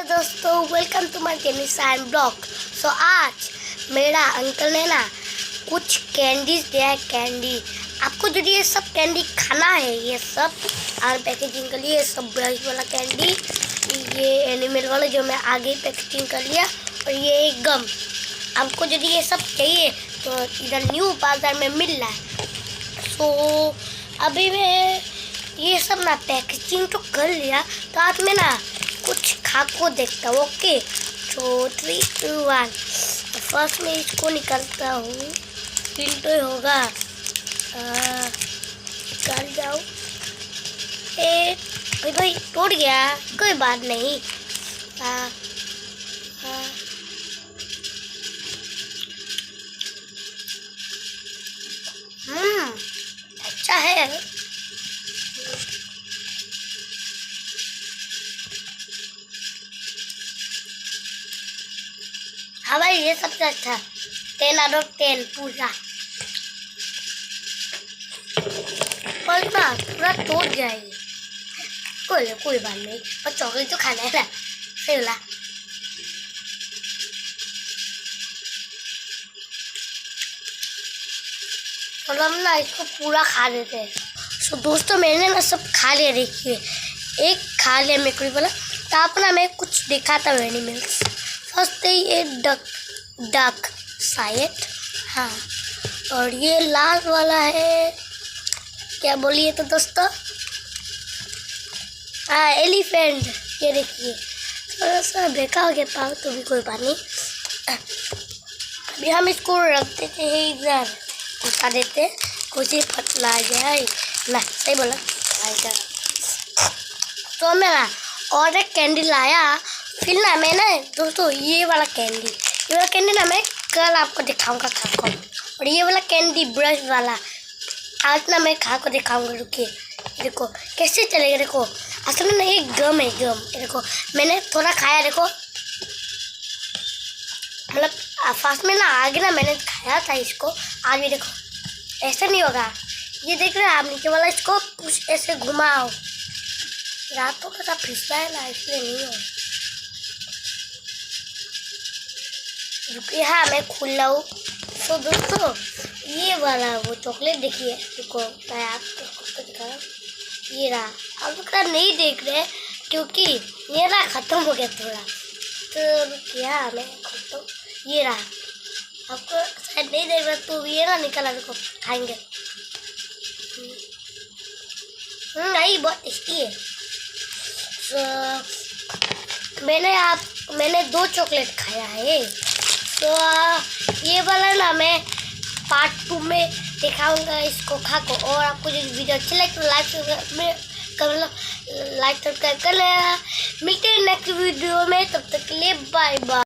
Hello दोस्तों, welcome to my channel blog. So आज मेरा अंकल ने ना कुछ कैंडीज दिया है। कैंडी आपको जो ये सब कैंडी खाना है, ये सब और पैकेजिंग कर लिया, ये सब ब्रश वाला कैंडी, ये एनिमल वाला जो मैं आगे पैकेजिंग कर लिया, और ये एक गम। आपको यदि ये सब चाहिए तो इधर न्यू बाजार में मिल रहा है। सो अभी मैं ये सब ना पैकेजिंग तो कर लिया, तो आज मैं ना कुछ खा को देखता हूँ। ओके, तो 3, 2, 1 फर्स्ट में इसको निकालता हूँ। फिर तो होगा, निकाल जाओ। भाई टूट गया, कोई बात नहीं। अच्छा है। हाँ भाई, ये सबसे अच्छा 10 out of 10 पूरा। पर ना पूरा टूट जाएगी। कोई बात नहीं, पर चॉकलेट तो खाना है ना, सही बोला। और हम ना इसको पूरा खा लेते हैं। सो दोस्तों, मैंने ना सब खा लिया। देखिए, एक खा लिया मेकड़ी वाला। तो आप ना मैं कुछ दिखाता हूँ एनिमल्स। फर्स्ट है ये डक शायद, हाँ। और ये लाल वाला है, क्या बोलिए तो दोस्तों, हाँ एलिफेंट। ये देखिए थोड़ा सा बेका हो गया पाँव, तो भी कोई बात नहीं। अभी हम इसको रख देते हैं इधर, उठा देते हैं, कुछ ही पतला जाए ना, सही बोला आएगा। तो मैं ना और एक कैंडी लाया। फिर ना मैं ना दोस्तों ये वाला कैंडी ना मैं कल आपको दिखाऊंगा खा को। और ये वाला कैंडी ब्रश वाला आज ना मैं खा को दिखाऊंगा। रुकिए, देखो कैसे चलेगा। देखो असल में ना ये गम है, गम। देखो मैंने थोड़ा खाया, देखो मतलब फास्ट में ना आगे ना मैंने खाया था इसको। आज भी देखो ऐसा नहीं होगा। ये देख रहे हैं आप नीचे वाला, इसको कुछ ऐसे घुमाओ। रातों का सब फिसला है ना, इसलिए नहीं हो। रुकिए, हाँ मैं खुल रहा हूँ। तो दोस्तों ये वाला वो चॉकलेट देखिए, देखो मैं आपको दिखा रहा हूँ। ये रहा, आप लोग नहीं देख रहे क्योंकि ये रहा ख़त्म हो गया थोड़ा। तो रुकिए, हाँ मैं खोलता हूँ। ये रहा, आपको शायद नहीं देख रहा, तो ये ना निकला, देखो खाएंगे। नहीं, बहुत टेस्टी है। मैंने 2 चॉकलेट खाया है। तो ये वाला ना मैं पार्ट 2 में दिखाऊंगा इसको खा को। और आपको जो वीडियो अच्छी लगे तो लाइक सब्सक्राइब कर लेना। मिलते हैं नेक्स्ट वीडियो में, तब तक के लिए बाय बाय।